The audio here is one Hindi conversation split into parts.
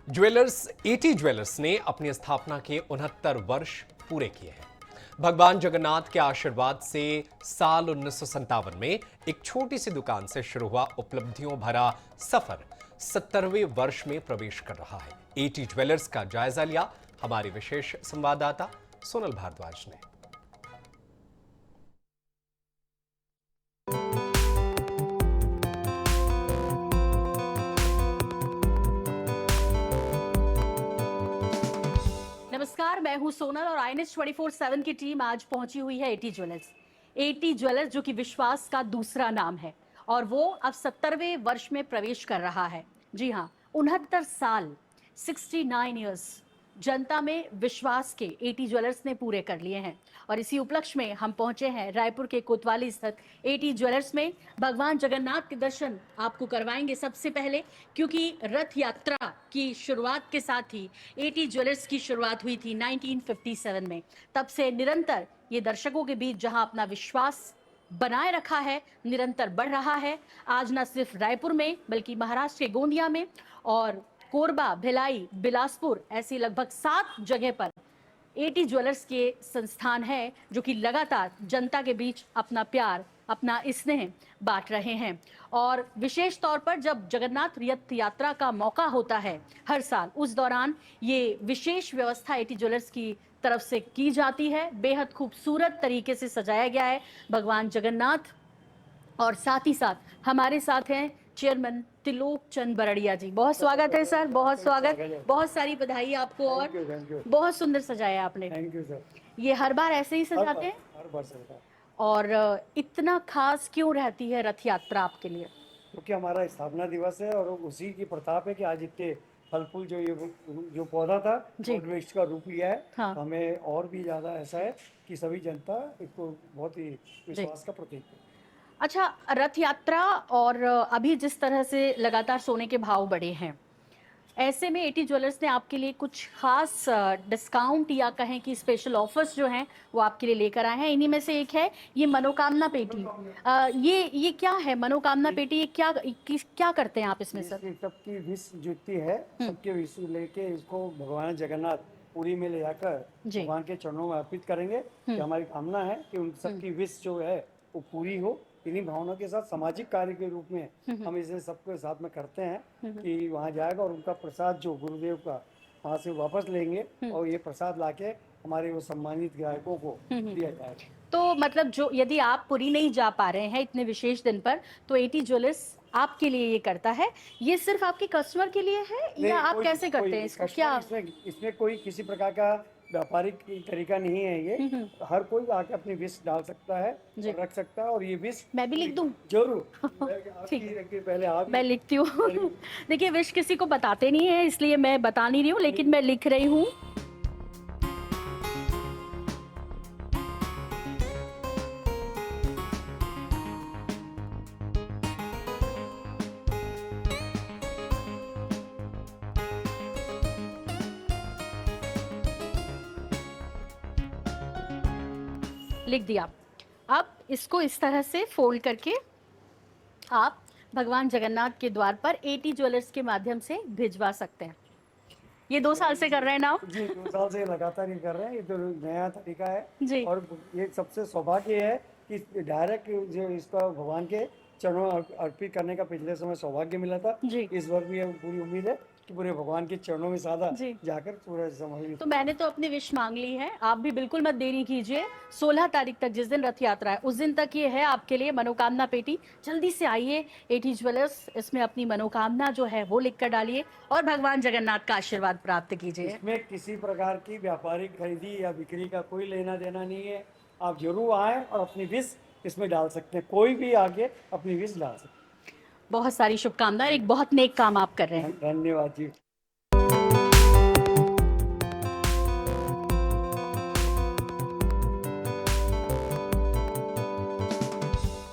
ज्वेलर्स एटी ज्वेलर्स ने अपनी स्थापना के 69 वर्ष पूरे किए हैं। भगवान जगन्नाथ के आशीर्वाद से साल 1957 में एक छोटी सी दुकान से शुरू हुआ उपलब्धियों भरा सफर 70वें वर्ष में प्रवेश कर रहा है। एटी ज्वेलर्स का जायजा लिया हमारे विशेष संवाददाता सोनल भारद्वाज ने। नमस्कार, मैं हूं सोनल और INS 24/7 की टीम आज पहुंची हुई है एटी ज्वेलर्स। एटी ज्वेलर्स जो कि विश्वास का दूसरा नाम है और वो अब 70वें वर्ष में प्रवेश कर रहा है। जी हाँ, 69 साल 69 इयर्स जनता में विश्वास के एटी ज्वेलर्स ने पूरे कर लिए हैं और इसी उपलक्ष्य में हम पहुंचे हैं रायपुर के कोतवाली स्थित एटी ज्वेलर्स में। भगवान जगन्नाथ के दर्शन आपको करवाएंगे सबसे पहले, क्योंकि रथ यात्रा की शुरुआत के साथ ही एटी ज्वेलर्स की शुरुआत हुई थी 1957 में। तब से निरंतर ये दर्शकों के बीच जहां अपना विश्वास बनाए रखा है, निरंतर बढ़ रहा है। आज न सिर्फ रायपुर में बल्कि महाराष्ट्र के गोंदिया में और कोरबा, भिलाई, बिलासपुर ऐसी लगभग 7 जगह पर एटी ज्वेलर्स के संस्थान है जो कि लगातार जनता के बीच अपना प्यार, अपना स्नेह बांट रहे हैं। और विशेष तौर पर जब जगन्नाथ रथ यात्रा का मौका होता है हर साल, उस दौरान ये विशेष व्यवस्था एटी ज्वेलर्स की तरफ से की जाती है। बेहद खूबसूरत तरीके से सजाया गया है भगवान जगन्नाथ। और साथ ही साथ हमारे साथ हैं चेयरमैन त्रिलोक चंद बरड़िया जी। बहुत स्वागत है सर, बहुत स्वागत, बहुत सारी बधाई आपको। और थैंक यू। बहुत सुंदर सजाया आपने। Thank you sir. ये हर बार ऐसे ही सजाते हैं? हर बार सर का। और इतना खास क्यों रहती है रथ यात्रा आपके लिए? क्योंकि हमारा स्थापना दिवस है और उसी की प्रताप है कि आज इतने फल फूल जो पौधा था जी। और इसका रूप लिया है। हाँ। तो हमें और भी ज़्यादा ऐसा है कि सभी जनता इसको बहुत ही विश्वास का प्रतीक है। अच्छा, रथ यात्रा और अभी जिस तरह से लगातार सोने के भाव बढ़े हैं, ऐसे में एटी ज्वेलर्स ने आपके लिए कुछ खास डिस्काउंट या कहें कि स्पेशल ऑफर्स जो हैं वो आपके लिए लेकर आए हैं। इन्हीं में से एक है ये मनोकामना पेटी। ये क्या है मनोकामना पेटी? ये क्या करते हैं आप इसमें सर? सबकी विश जुटती है, सबके विश लेके इसको भगवान जगन्नाथ पुरी में ले जाकर जी। भगवान के चरणों में अर्पित करेंगे। कि हमारी कामना है कि उन सबकी विश जो है वो पूरी हो। इन्हीं भावनाओं के साथ सामाजिक कार्य के रूप में हम इसे सबके साथ में करते हैं कि वहाँ जाएगा और उनका प्रसाद जो गुरुदेव का वहाँ से वापस लेंगे और ये प्रसाद लाके हमारे वो सम्मानित ग्राहकों को दिया जाएगा। तो मतलब जो यदि आप पुरी नहीं जा पा रहे हैं इतने विशेष दिन पर, तो एटी ज्वेलर्स आपके लिए ये करता है। ये सिर्फ आपके कस्टमर के लिए है या आप कैसे करते हैं इसको? क्या इसमें कोई किसी प्रकार का व्यापारिक तरीका नहीं है। ये हर कोई आके अपनी विश डाल सकता है और रख सकता है। और ये विश मैं भी लिख दूं? जरूर। ठीक। पहले आप मैं लिखती हूँ। देखिए, विश किसी को बताते नहीं है इसलिए मैं बता नहीं रही हूँ, लेकिन मैं लिख रही हूँ। लिख दिया। अब इसको इस तरह से फोल्ड करके आप भगवान जगन्नाथ के द्वार पर एटी ज्वेलर्स के माध्यम से भिजवा सकते हैं। ये 2 साल से कर रहे हैं ना आप? जी 2 साल से लगातार ये कर रहे हैं। ये तो नया तरीका है जी। और ये सबसे सौभाग्य है कि डायरेक्ट जो इसका भगवान के चरणों में अर्पित करने का पिछले समय सौभाग्य मिला था। जी। इस बार भी पूरी उम्मीद है कि पूरे भगवान के चरणों में सादा जी। जाकर पूरा समय। तो मैंने तो अपनी विश मांग ली है, आप भी बिल्कुल मत देरी कीजिए। 16 तारीख तक, जिस दिन रथ यात्रा है, उस दिन तक ये है आपके लिए मनोकामना पेटी। जल्दी से आइए एटी ज्वेलर्स, इसमें अपनी मनोकामना जो है वो लिख कर डालिए और भगवान जगन्नाथ का आशीर्वाद प्राप्त कीजिए। इसमें किसी प्रकार की व्यापारिक खरीदी या बिक्री का कोई लेना देना नहीं है। आप जरूर आए और अपनी विश इसमें डाल सकते हैं। कोई भी आके अपनी विश डाल सकते हैं। बहुत सारी शुभकामनाएं, एक बहुत नेक काम आप कर रहे हैं। धन्यवाद जी।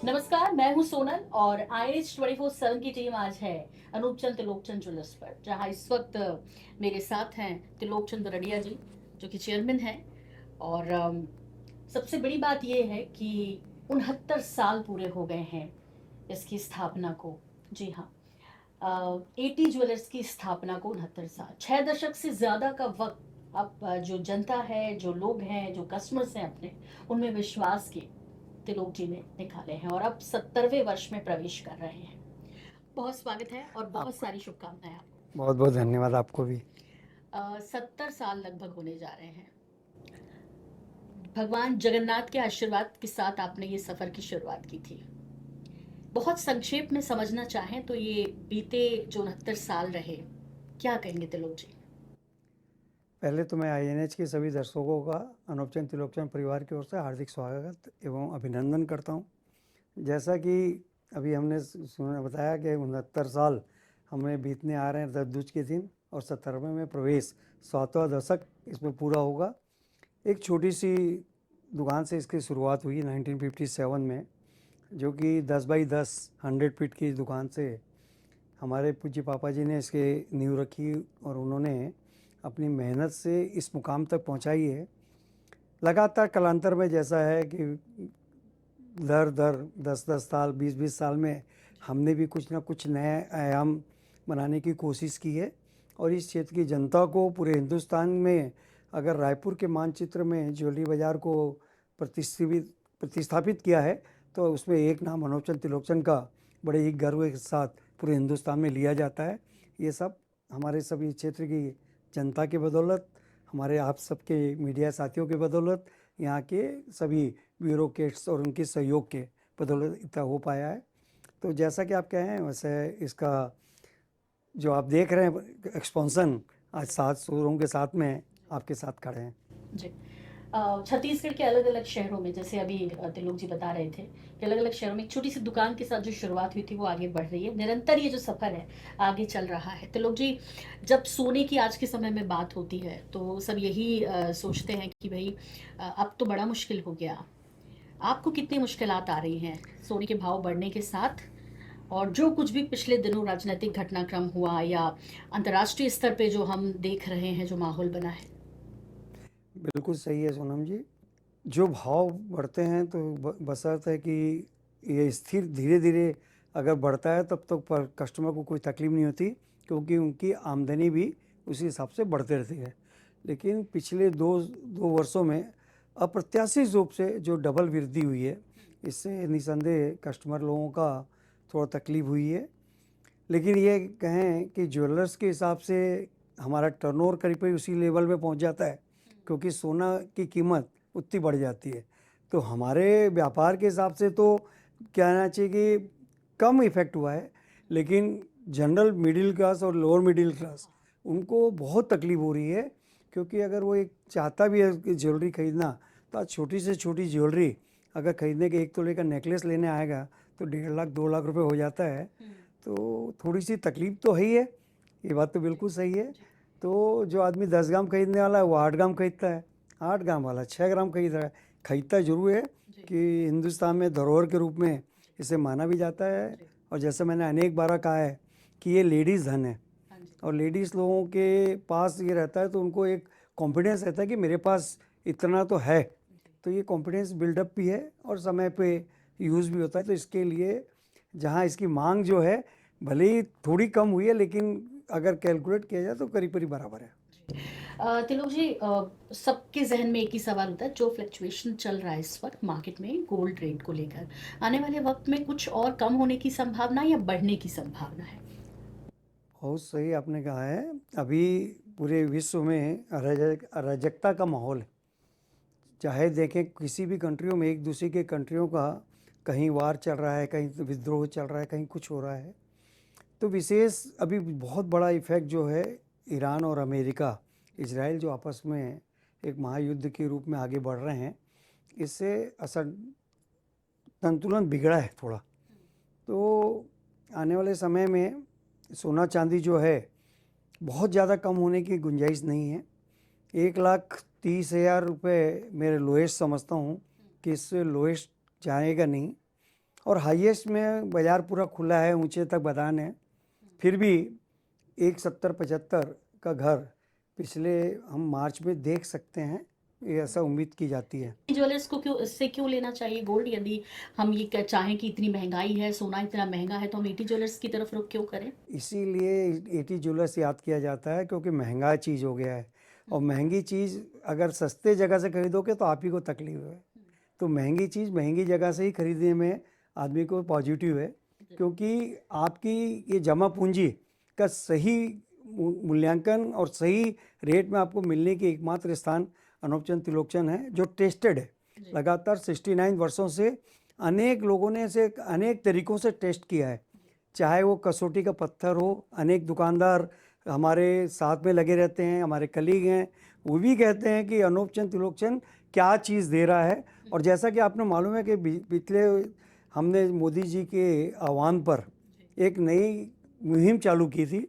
नमस्कार, मैं हूं सोनल और INS 24/7 की टीम आज है अनूप चंद त्रिलोक चंद ज्वेलर्स पर, जहां इस वक्त मेरे साथ हैं त्रिलोक चंद बरड़िया जी जो कि चेयरमैन हैं। और सबसे बड़ी बात यह है कि 69 साल पूरे हो गए हैं इसकी स्थापना को। जी हाँ, एटी ज्वेलर्स की स्थापना को 69 साल, 6 दशक से ज्यादा का वक्त अब जो जनता है, जो लोग हैं, जो कस्टमर्स हैं अपने, उनमें विश्वास के तिलोक जी ने निकाले हैं और अब 70वें वर्ष में प्रवेश कर रहे हैं। बहुत स्वागत है और बहुत सारी शुभकामनाएं आपको। बहुत बहुत धन्यवाद आपको भी। 70 साल लगभग होने जा रहे हैं। भगवान जगन्नाथ के आशीर्वाद के साथ आपने ये सफर की शुरुआत की थी। बहुत संक्षेप में समझना चाहें तो ये बीते जो 69 साल रहे, क्या कहेंगे तिलोक जी? पहले तो मैं आईएनएच के सभी दर्शकों का अनूपचंद तिलोकचंद परिवार की ओर से हार्दिक स्वागत एवं अभिनंदन करता हूं। जैसा कि अभी हमने सुना बताया कि 69 साल हमें बीतने आ रहे हैं दद्दूज के दिन और 70वें में प्रवेश, 7वां दशक इसमें पूरा होगा। एक छोटी सी दुकान से इसकी शुरुआत हुई 1957 में, जो कि 10 बाई 10 100 फीट की दुकान से हमारे पूज्य पापा जी ने इसके नींव रखी और उन्होंने अपनी मेहनत से इस मुकाम तक पहुंचाई है। लगातार कालांतर में जैसा है कि दर 10-10 साल 20-20 साल में हमने भी कुछ ना कुछ नए आयाम बनाने की कोशिश की है और इस क्षेत्र की जनता को पूरे हिंदुस्तान में अगर रायपुर के मानचित्र में ज्वेलरी बाज़ार को प्रतिस्थापित किया है तो उसमें एक नाम अनूपचंद तिलोकचंद का बड़े ही गर्व के साथ पूरे हिंदुस्तान में लिया जाता है। ये सब हमारे सभी क्षेत्र की जनता के बदौलत, हमारे आप सबके मीडिया साथियों के बदौलत, यहाँ के सभी ब्यूरोक्रेट्स और उनके सहयोग के बदौलत इतना हो पाया है। तो जैसा कि आप कहें वैसे इसका जो आप देख रहे हैं एक्सपेंशन आज 7 शोरूम के साथ में आपके साथ खड़े हैं जी। छत्तीसगढ़ के अलग अलग शहरों में, जैसे अभी तिलोक जी बता रहे थे कि अलग अलग शहरों में एक छोटी सी दुकान के साथ जो शुरुआत हुई थी वो आगे बढ़ रही है, निरंतर ये जो सफर है आगे चल रहा है। तिलोक जी, जब सोने की आज के समय में बात होती है तो सब यही सोचते हैं कि भाई अब तो बड़ा मुश्किल हो गया। आपको कितनी मुश्किलात आ रही हैं सोने के भाव बढ़ने के साथ, और जो कुछ भी पिछले दिनों राजनीतिक घटनाक्रम हुआ या अंतर्राष्ट्रीय स्तर पे जो हम देख रहे हैं, जो माहौल बना है? बिल्कुल सही है सोनम जी। जो भाव बढ़ते हैं तो बशर्त है कि ये स्थिर धीरे धीरे अगर बढ़ता है तब तक पर कस्टमर को कोई तकलीफ नहीं होती, क्योंकि उनकी आमदनी भी उसी हिसाब से बढ़ते रहती है। लेकिन पिछले दो वर्षों में अप्रत्याशित रूप से जो डबल वृद्धि हुई है, इससे निसंदेह कस्टमर लोगों का थोड़ा तकलीफ हुई है। लेकिन ये कहें कि ज्वेलर्स के हिसाब से हमारा टर्नओवर करीब उसी लेवल में पहुंच जाता है, क्योंकि सोना की कीमत उतनी बढ़ जाती है। तो हमारे व्यापार के हिसाब से तो कहना चाहिए कि कम इफ़ेक्ट हुआ है, लेकिन जनरल मिडिल क्लास और लोअर मिडिल क्लास उनको बहुत तकलीफ हो रही है। क्योंकि अगर वो एक चाहता भी है कि ज्वेलरी ख़रीदना, तो आज छोटी से छोटी ज्वेलरी अगर ख़रीदने के 1 तोले का नेकलेस लेने आएगा तो 1.5 लाख 2 लाख रुपए हो जाता है। तो थोड़ी सी तकलीफ तो है ही है, ये बात तो बिल्कुल सही है। तो जो आदमी 10 ग्राम खरीदने वाला है वो 8 ग्राम खरीदता है, 8 ग्राम वाला 6 ग्राम खरीद रहा है। खरीदता जरूर है कि हिंदुस्तान में धरोहर के रूप में इसे माना भी जाता है। और जैसे मैंने अनेक बार कहा है कि ये लेडीज़ धन है, और लेडीज़ लोगों के पास ये रहता है तो उनको एक कॉन्फिडेंस रहता है कि मेरे पास इतना तो है। तो ये कॉन्फिडेंस बिल्डअप भी है और समय पे यूज़ भी होता है। तो इसके लिए जहाँ इसकी मांग जो है भले ही थोड़ी कम हुई है, लेकिन अगर कैलकुलेट किया जाए तो करीब करीब बराबर है। तिलोक जी, सबके जहन में एक ही सवाल होता है, जो फ्लक्चुएशन चल रहा है इस वक्त मार्केट में गोल्ड रेट को लेकर, आने वाले वक्त में कुछ और कम होने की संभावना या बढ़ने की संभावना है? बहुत सही आपने कहा है। अभी पूरे विश्व में अराजकता का माहौल है। चाहे देखें किसी भी कंट्रियों में एक दूसरे के कंट्रियों का कहीं वार चल रहा है, कहीं विद्रोह चल रहा है, कहीं कुछ हो रहा है। तो विशेष अभी बहुत बड़ा इफेक्ट जो है ईरान और अमेरिका, इजराइल जो आपस में एक महायुद्ध के रूप में आगे बढ़ रहे हैं, इससे असर संतुलन बिगड़ा है थोड़ा। तो आने वाले समय में सोना चांदी जो है बहुत ज़्यादा कम होने की गुंजाइश नहीं है। 1,30,000 रुपये मेरे लोएस्ट समझता हूँ कि इससे लोएस्ट जाएगा नहीं। और हाईएस्ट में बाज़ार पूरा खुला है, ऊंचे तक बादान है। फिर भी 1,70-75 का घर पिछले हम मार्च में देख सकते हैं ये ऐसा उम्मीद की जाती है। ज्वेलर्स को क्यों इससे क्यों लेना चाहिए गोल्ड? यदि हम ये चाहें कि इतनी महंगाई है, सोना इतना महंगा है, तो हम एटी ज्वेलर्स की तरफ रुख क्यों करें? इसीलिए एटी ज्वेलर्स याद किया जाता है क्योंकि महंगा चीज़ हो गया है, और महंगी चीज़ अगर सस्ते जगह से खरीदोगे तो आप ही को तकलीफ है। तो महंगी चीज़ महंगी जगह से ही खरीदने में आदमी को पॉजिटिव है, क्योंकि आपकी ये जमा पूंजी का सही मूल्यांकन और सही रेट में आपको मिलने की एकमात्र स्थान अनूपचंद त्रिलोकचन है, जो टेस्टेड है। लगातार 69 वर्षों से अनेक लोगों ने इसे अनेक तरीक़ों से टेस्ट किया है, चाहे वो कसौटी का पत्थर हो। अनेक दुकानदार हमारे साथ में लगे रहते हैं, हमारे कलीग हैं, वो भी कहते हैं कि अनूपचंद त्रिलोकचन क्या चीज़ दे रहा है। और जैसा कि आपने मालूम है कि पिछले हमने मोदी जी के आह्वान पर एक नई मुहिम चालू की थी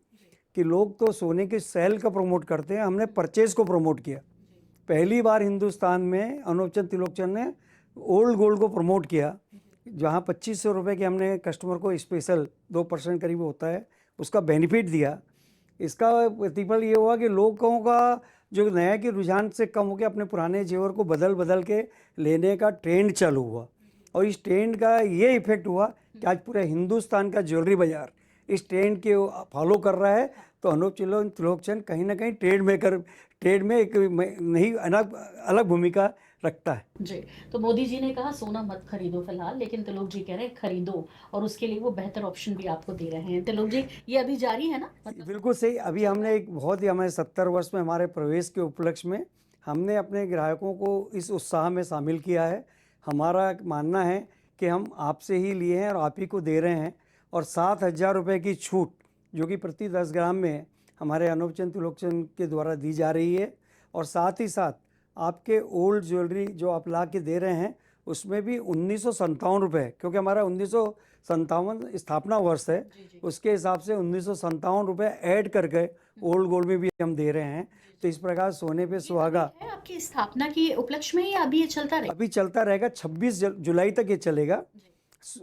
कि लोग तो सोने के सेल का प्रमोट करते हैं, हमने परचेज़ को प्रमोट किया। पहली बार हिंदुस्तान में अनूपचंद त्रिलोकचन ने ओल्ड गोल्ड को प्रमोट किया, जहाँ 2500 रुपये के हमने कस्टमर को स्पेशल 2% करीब होता है उसका बेनिफिट दिया। इसका प्रतिफल ये हुआ कि लोगों का जो नया के रुझान से कम हो के अपने पुराने जेवर को बदल बदल के लेने का ट्रेंड चालू हुआ, और इस ट्रेंड का ये इफेक्ट हुआ कि आज पूरे हिंदुस्तान का ज्वेलरी बाजार इस ट्रेंड के फॉलो कर रहा है। तो अनूपचंद त्रिलोकचन कहीं ना कहीं ट्रेड में एक नई अलग भूमिका रखता है। जी, तो मोदी जी ने कहा सोना मत खरीदो फिलहाल, लेकिन तिलोक जी कह रहे हैं खरीदो, और उसके लिए वो बेहतर ऑप्शन भी आपको दे रहे हैं। तिलोक जी, ये अभी जारी है ना? बिल्कुल सही। अभी हमने एक बहुत ही हमारे 70 वर्ष में हमारे प्रवेश के उपलक्ष्य में हमने अपने ग्राहकों को इस उत्साह में शामिल किया है। हमारा मानना है कि हम आपसे ही लिए हैं और आप ही को दे रहे हैं, और 7,000 रुपये की छूट जो कि प्रति 10 ग्राम में हमारे अनूपचंद त्रिलोकचन के द्वारा दी जा रही है। और साथ ही साथ आपके ओल्ड ज्वेलरी जो आप ला के दे रहे हैं उसमें भी 1957 रुपये, क्योंकि हमारा 1957 स्थापना वर्ष है, उसके हिसाब से 1957 रुपये ऐड करके ओल्ड गोल्ड में भी हम दे रहे हैं। तो इस प्रकार सोने पे सुहागा है आपकी स्थापना के उपलक्ष्य में, या अभी ये चलता रहेगा? अभी चलता रहेगा, 26 जुलाई तक ये चलेगा।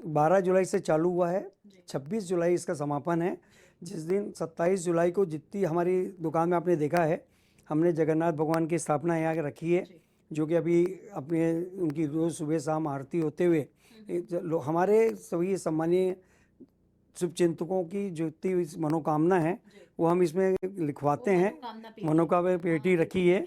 12 जुलाई से चालू हुआ है, 26 जुलाई इसका समापन है। जिस दिन 27 जुलाई को जितनी हमारी दुकान में आपने देखा है, हमने जगन्नाथ भगवान की स्थापना यहाँ रखी है, जो कि अभी अपने उनकी रोज़ सुबह शाम आरती होते हुए हमारे सभी सम्मानीय शुभचिंतकों की जो इतनी मनोकामना है वो हम इसमें लिखवाते हैं। मनोकामना पेटी रखी है,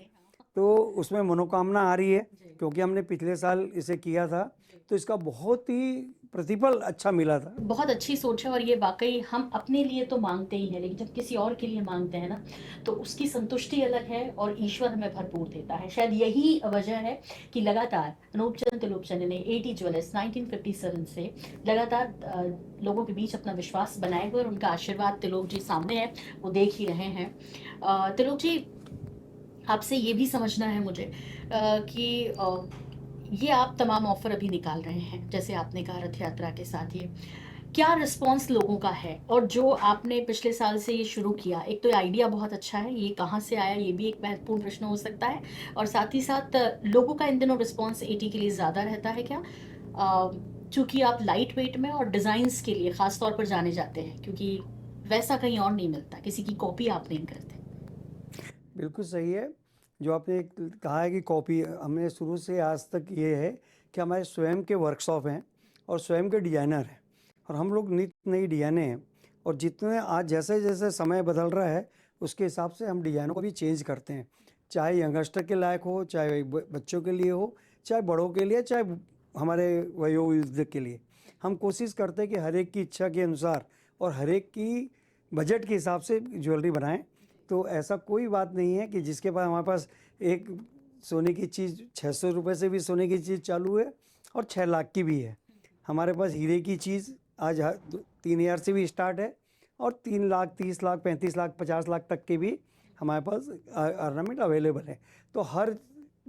तो उसमें मनोकामना आ रही है, क्योंकि हमने पिछले साल इसे किया था, तो इसका बहुत ही प्रतिफल अच्छा मिला था। बहुत अच्छी सोच है, और ये वाकई हम अपने लिए तो मांगते ही हैं, लेकिन जब किसी और के लिए मांगते हैं ना, तो उसकी संतुष्टि अलग है और ईश्वर हमें भरपूर देता है। शायद यही वजह है कि लगातार अनूपचंद त्रिलोकचन ने एटी ज्वेलर्स 1957 से लगातार लोगों के बीच अपना विश्वास बनाए हुए, और उनका आशीर्वाद तिलोक जी सामने है, वो देख ही रहे हैं। तिलोक जी, आपसे ये भी समझना है मुझे कि ये आप तमाम ऑफर अभी निकाल रहे हैं, जैसे आपने कहा रथ यात्रा के साथ, ये क्या रिस्पांस लोगों का है? और जो आपने पिछले साल से ये शुरू किया, एक तो आइडिया बहुत अच्छा है, ये कहाँ से आया, ये भी एक महत्वपूर्ण प्रश्न हो सकता है, और साथ ही साथ लोगों का इन दिनों रिस्पांस एटी के लिए ज़्यादा रहता है क्या? चूँकि आप लाइट वेट में और डिज़ाइंस के लिए ख़ास तौर पर जाने जाते हैं, क्योंकि वैसा कहीं और नहीं मिलता, किसी की कॉपी आप नहीं करते। बिल्कुल सही है जो आपने कहा है कि कॉपी। हमने शुरू से आज तक ये है कि हमारे स्वयं के वर्कशॉप हैं और स्वयं के डिज़ाइनर हैं, और हम लोग नित्य नई डिज़ाइनें हैं, और जितने आज जैसे जैसे समय बदल रहा है उसके हिसाब से हम डिज़ाइनों को भी चेंज करते हैं, चाहे यंगस्टर के लायक हो, चाहे बच्चों के लिए हो, चाहे बड़ों के लिए, चाहे हमारे वयोवृद्ध के लिए। हम कोशिश करते हैं कि हर एक की इच्छा के अनुसार और हर एक की बजट के हिसाब से ज्वेलरी बनाएं। तो ऐसा कोई बात नहीं है कि जिसके पास हमारे पास एक सोने की चीज़ 600 रुपये से भी सोने की चीज़ चालू है और 6 लाख की भी है। हमारे पास हीरे की चीज़ आज 3,000 से भी स्टार्ट है, और 3 लाख, 30 लाख, 35 लाख, 50 लाख तक के भी हमारे पास ऑर्नामेंट अवेलेबल है। तो हर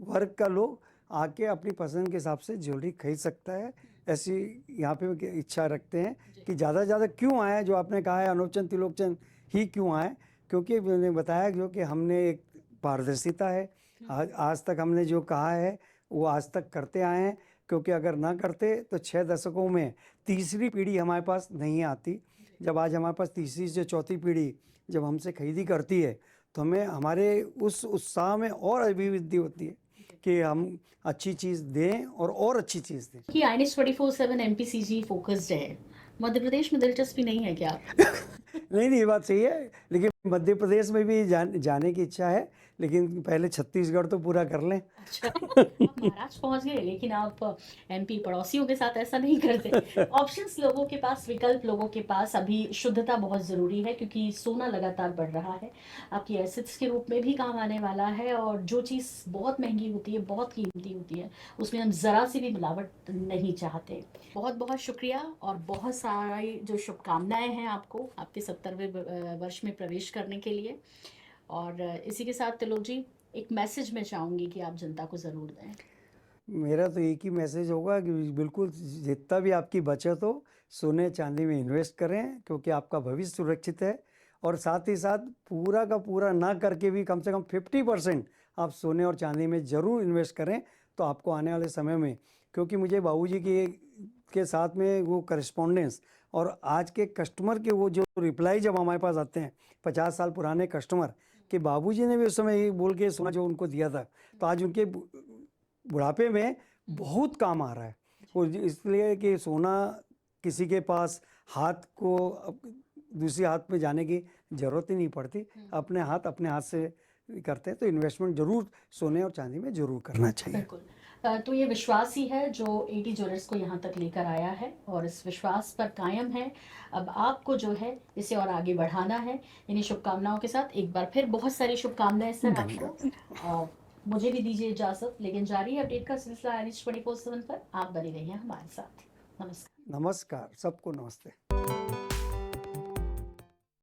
वर्ग का लोग आके अपनी पसंद के हिसाब से ज्वेलरी खरीद सकता है। ऐसी यहाँ पे इच्छा रखते हैं कि ज़्यादा से ज़्यादा क्यों आए, जो आपने कहा है अनूपचंद त्रिलोकचन ही क्यों आए, क्योंकि मैंने बताया जो कि हमने एक पारदर्शिता है। आज तक हमने जो कहा है वो आज तक करते आए हैं, क्योंकि अगर ना करते तो 6 दशकों में तीसरी पीढ़ी हमारे पास नहीं आती। जब आज हमारे पास तीसरी से चौथी पीढ़ी जब हमसे खरीदी करती है तो हमें हमारे उस उत्साह में और अभिवृद्धि होती है कि हम अच्छी चीज़ दें और अच्छी चीज़ दें। कि आईएनएच 24/7 एमपीसीजी फोकस्ड है, मध्य प्रदेश में दिलचस्पी नहीं है क्या? नहीं नहीं, ये बात सही है, लेकिन मध्य प्रदेश में भी जाने की इच्छा है, लेकिन पहले छत्तीसगढ़ तो पूरा कर लें। अच्छा, आप महाराष्ट्र पहुंच गए, लेकिन आप एमपी पड़ोसियों के साथ ऐसा नहीं करते। ऑप्शंस लोगों के पास, विकल्प लोगों के पास, अभी शुद्धता बहुत ज़रूरी है क्योंकि सोना लगातार बढ़ रहा है, आपकी एसेट्स के रूप में भी काम आने वाला है, और जो चीज़ बहुत महंगी होती है, बहुत कीमती होती है, उसमें हम ज़रा सी भी मिलावट नहीं चाहते। बहुत बहुत शुक्रिया और बहुत सारी जो शुभकामनाएं हैं आपको आपके 70वें वर्ष में प्रवेश करने के लिए। और इसी के साथ तिलोक जी, एक मैसेज मैं चाहूँगी कि आप जनता को ज़रूर दें। मेरा तो एक ही मैसेज होगा कि बिल्कुल जितना भी आपकी बचत हो, सोने चांदी में इन्वेस्ट करें, क्योंकि आपका भविष्य सुरक्षित है। और साथ ही साथ पूरा का पूरा ना करके भी कम से कम 50% आप सोने और चांदी में ज़रूर इन्वेस्ट करें, तो आपको आने वाले समय में, क्योंकि मुझे बाबूजी के साथ में वो करस्पॉन्डेंस और आज के कस्टमर के वो जो रिप्लाई जब हमारे पास आते हैं, 50 साल पुराने कस्टमर, कि बाबूजी ने भी उस समय ये बोल के सोना जो उनको दिया था, तो आज उनके बुढ़ापे में बहुत काम आ रहा है। और इसलिए कि सोना किसी के पास हाथ को दूसरे हाथ में जाने की ज़रूरत ही नहीं पड़ती, अपने हाथ से करते हैं, तो इन्वेस्टमेंट ज़रूर सोने और चांदी में ज़रूर करना चाहिए। बिल्कुल। तो ये विश्वास ही है जो एटी ज्वेलर्स को यहाँ तक लेकर आया है, और इस विश्वास पर कायम है। अब आपको जो है इसे और आगे बढ़ाना है। इन्हीं शुभकामनाओं के साथ एक बार फिर बहुत सारी शुभकामनाएं सर आपको। मुझे भी दीजिए इजाज़त, लेकिन जारी है अपडेट का सिलसिला आईएनएच 24/7 पर। आप बने रहिए हमारे साथ। नमस्कार। नमस्कार, सबको नमस्ते।